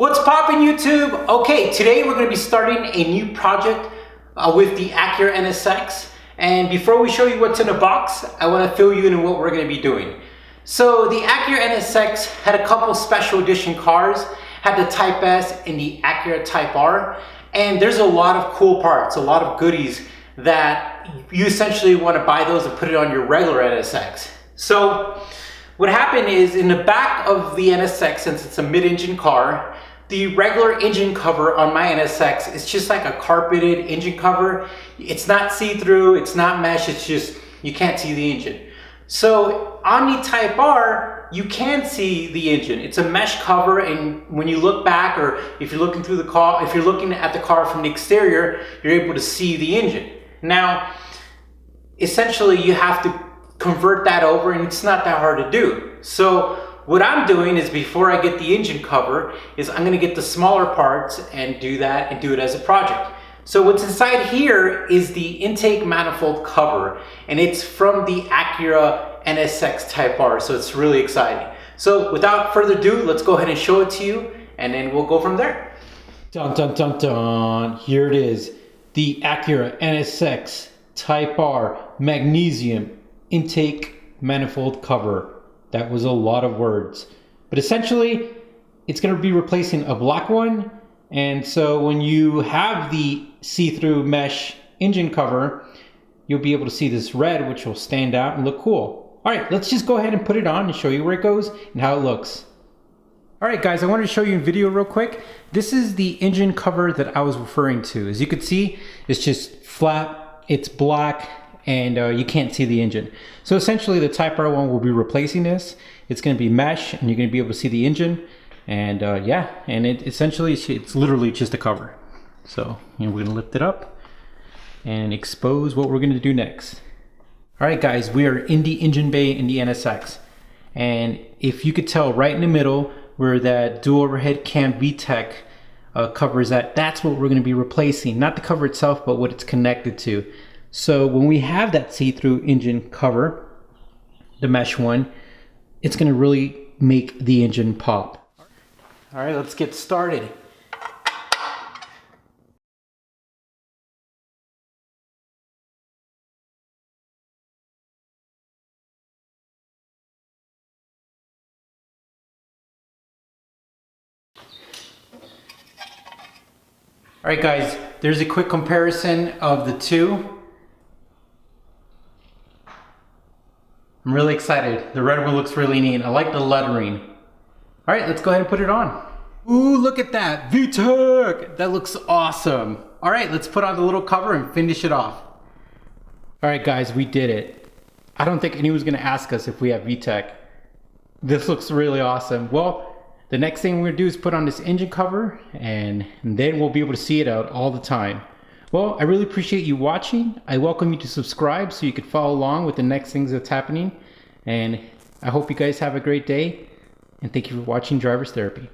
What's poppin' YouTube? Okay, today we're going to be starting a new project with the Acura NSX. And before we show you what's in the box, I want to fill you in on what we're going to be doing. So the Acura NSX had a couple special edition cars, had the Type S and the Acura Type R. And there's a lot of cool parts, a lot of goodies that you essentially want to buy those and put it on your regular NSX. So what happened is in the back of the NSX, since it's a mid-engine car, the regular engine cover on my NSX is just like a carpeted engine cover. It's not see-through, it's not mesh, it's just, you can't see the engine. So on the Type R, you can see the engine. It's a mesh cover, and when you look back, or if you're looking through the car, if you're looking at the car from the exterior, you're able to see the engine. Now, essentially you have to convert that over, and it's not that hard to do. So what I'm doing is, before I get the engine cover, is I'm going to get the smaller parts and do that and do it as a project. So what's inside here is the intake manifold cover, and it's from the Acura NSX Type R, so it's really exciting. So without further ado, let's go ahead and show it to you, and then we'll go from there. Dun dun dun dun, here it is. The Acura NSX Type R magnesium intake manifold cover. That was a lot of words, but essentially it's going to be replacing a black one. And so when you have the see-through mesh engine cover, you'll be able to see this red, which will stand out and look cool. All right, let's just go ahead and put it on and show you where it goes and how it looks. All right guys, I wanted to show you a video real quick. This is the engine cover that I was referring to. As you can see, it's just flat, it's black, and you can't see the engine. So essentially the Type R one will be replacing this. It's going to be mesh, and you're going to be able to see the engine. And yeah, and it essentially, it's literally just a cover. So we're going to lift it up and expose what we're going to do next. All right guys, we are in the engine bay in the NSX. And if you could tell right in the middle where that dual overhead cam VTEC cover is at, that's what we're going to be replacing. Not the cover itself, but what it's connected to. So when we have that see-through engine cover, the mesh one, it's going to really make the engine pop. All right, let's get started. All right guys, there's a quick comparison of the two. I'm really excited. The red one looks really neat. I like the lettering. All right, let's go ahead and put it on. Ooh, look at that, VTEC! That looks awesome. All right, let's put on the little cover and finish it off. All right guys, we did it. I don't think anyone's gonna ask us if we have VTEC. This looks really awesome. Well, the next thing we're gonna do is put on this engine cover, and then we'll be able to see it out all the time. Well, I really appreciate you watching. I welcome you to subscribe so you can follow along with the next things that's happening. And I hope you guys have a great day. And thank you for watching Driver's Therapy.